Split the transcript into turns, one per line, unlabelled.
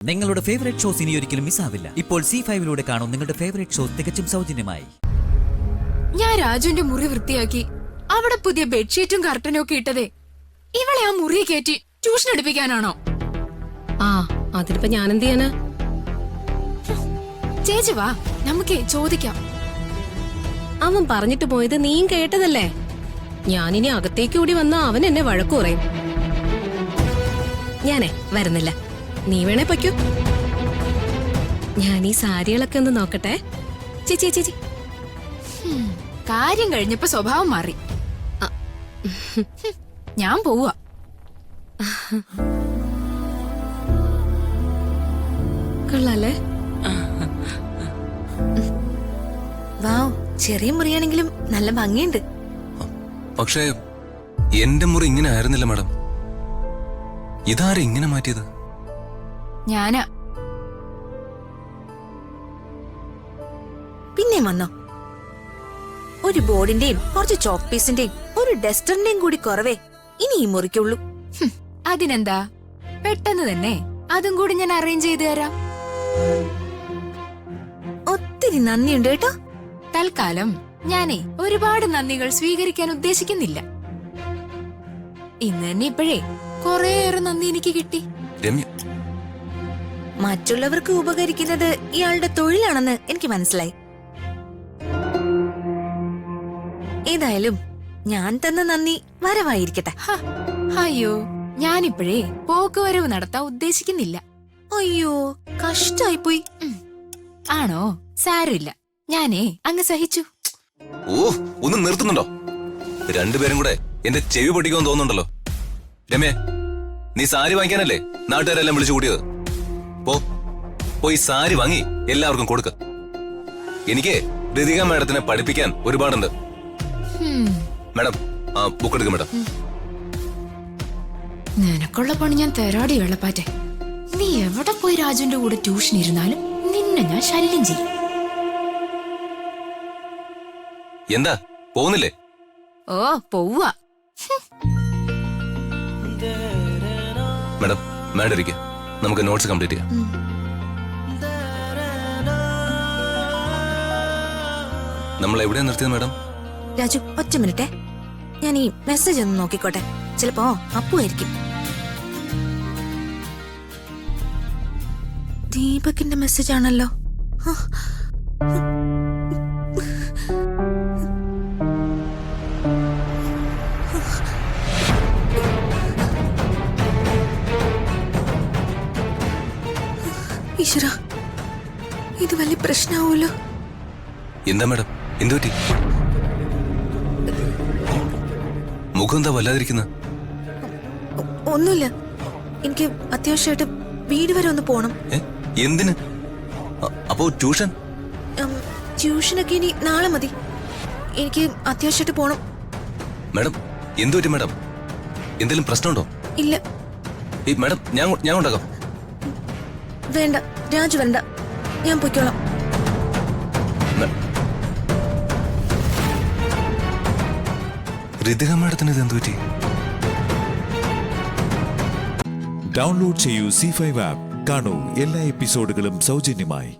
നിങ്ങളുടെ favourite shows ഇനി ഒരിക്കലും മിസ്സാവില്ല. ഇപ്പോൾ C5 കാണും നിങ്ങളുടെ ഫേവറേറ്റ് ഷോസ് തികച്ചും സൗജന്യമായി.
ഞാൻ രാജുവിന്റെ മുറി വൃത്തിയാക്കി അവിടെ പുതിയ ബെഡ്ഷീറ്റും കർട്ടനും ഒക്കെ ഇട്ടതേ ഇവളെ ആ മുറി കയറ്റി ട്യൂഷൻ എടുപ്പിക്കാനാണോ?
അതിനിപ്പോ ഞാനെന്ത് ചെയ്യാനാ?
ചേച്ചി വാ, നമുക്കേ ചോദിക്കാം.
അവൻ പറഞ്ഞിട്ട് പോയത് നീയും കേട്ടതല്ലേ. ഞാനിനി അകത്തേക്ക് കൂടി വന്നാ അവൻ എന്നെ വഴക്കു പറയും. ഞാനേ വരുന്നില്ല, നീ വേണേ പൊയ്ക്കോ. ഞാൻ ഈ സാരികളൊക്കെ ഒന്ന് നോക്കട്ടെ. ചേച്ചി ചേച്ചി
കാര്യം കഴിഞ്ഞപ്പോ സ്വഭാവം മാറി. ഞാൻ പോവാ.
കൊള്ളാലേ?
വാവ്, ചെറിയ മുറിയാണെങ്കിലും നല്ല ഭംഗിയുണ്ട്.
പക്ഷേ എന്റെ മുറി ഇങ്ങനെ ആയിരുന്നില്ല മാഡം. ഇതാരെ ഇങ്ങനെ മാറ്റിയത്?
ഞാനാ.
പിന്നെ വന്നോ? ഒരു ബോർഡിന്റെയും കുറച്ച് ചോക്ക് പീസിന്റെയും ഒരു ഡസ്റ്ററിന്റെയും കൂടി കുറവേ ഇനി ഈ മുറിക്കുള്ളൂ.
അതിനെന്താ, പെട്ടെന്ന് തന്നെ അതും കൂടി ഞാൻ അറേഞ്ച് ചെയ്തു തരാം.
ഒത്തിരി നന്ദിയുണ്ട് കേട്ടോ.
തൽക്കാലം ഞാനേ ഒരുപാട് നന്ദികൾ സ്വീകരിക്കാൻ ഉദ്ദേശിക്കുന്നില്ല. ഇന്ന് തന്നെ ഇപ്പോഴേ കുറേയേറെ നന്ദി എനിക്ക് കിട്ടി.
രമ്യ,
മറ്റുള്ളവർക്ക് ഉപകരിക്കുന്നത് ഇയാളുടെ തൊഴിലാണെന്ന് എനിക്ക് മനസ്സിലായി. ഏതായാലും ഞാൻ തന്ന നന്ദി വരവായിരിക്കട്ടെ.
അയ്യോ, ഞാനിപ്പോഴേ പോക്കുവരവ് നടത്താൻ ഉദ്ദേശിക്കുന്നില്ല.
അയ്യോ, കഷ്ടായിപ്പോയി.
ആണോ? സാരമില്ല, ഞാനേ അങ്ങ് സഹിച്ചു.
ഓ, ഒന്ന് നിർത്തുന്നുണ്ടോ? രണ്ടുപേരും കൂടെ എന്റെ ചെവി പൊട്ടിക്കുമെന്ന് തോന്നുന്നുണ്ടല്ലോ. രമ്യ, നീ സാരി വാങ്ങിക്കാനല്ലേ നാട്ടുകാരെല്ലാം വിളിച്ചു കൂടിയത്? പോയി സാരി വാങ്ങി എല്ലാവർക്കും കൊടുക്ക. എനിക്ക് രതിക മാഡത്തിനെ പഠിപ്പിക്കാൻ ഒരുപാടുണ്ട്. മാഡം, ബുക്ക് എടുക്കും മാഡം.
നിനക്കുള്ള പണി ഞാൻ തരാടി വെള്ളപ്പാറ്റെ. നീ എവിടെ പോയി രാജുവിന്റെ കൂടെ ട്യൂഷൻ ഇരുന്നാലും നിന്നെ ഞാൻ ശല്യം ചെയ്യും.
എന്താ പോകുന്നില്ലേ?
ഓ, പോവാ.
മാഡം, മാഡം ഇരിക്കുക, നമുക്ക് നോട്ട്സ് കംപ്ലീറ്റ് ചെയ്യാം. നമ്മൾ എവിടെയാ നിർത്തിയത് മാഡം?
രാജു, ഒറ്റ മിനിറ്റേ, ഞാൻ ഈ മെസ്സേജ് ഒന്ന് നോക്കിക്കോട്ടെ. ചിലപ്പോ അപ്പു ആയിരിക്കും. ദീപകിന്റെ മെസ്സേജ് ആണല്ലോ. ഈശ്വര, ഇത് വലിയ പ്രശ്നമാവൂലോ.
എന്താ മാഡം, എന്തു പറ്റി? മുഖം എന്താ വല്ലാതിരിക്കുന്ന?
ഒന്നുമില്ല, എനിക്ക് അത്യാവശ്യമായിട്ട് വീട് വരെ ഒന്ന് പോണം.
എന്തിന്? അപ്പോ ട്യൂഷൻ?
ട്യൂഷനൊക്കെ ഇനി നാളെ മതി. എനിക്ക് അത്യാവശ്യമായിട്ട് പോണം.
മാഡം, എന്തു പറ്റി മാഡം? എന്തെങ്കിലും പ്രശ്നമുണ്ടോ?
ഇല്ല.
മാഡം, ഞാൻ കൊണ്ടാക്കാം.
വേണ്ട, രാജു വേണ്ട, ഞാൻ പൊയ്ക്കോളാം.
ഋതിക മാഡത്തിന് ഇത് എന്തു പറ്റി?
ഡൗൺലോഡ് ചെയ്യൂ C5 ആപ്പ്. കാണൂ എല്ലാ എപ്പിസോഡുകളും സൗജന്യമായി.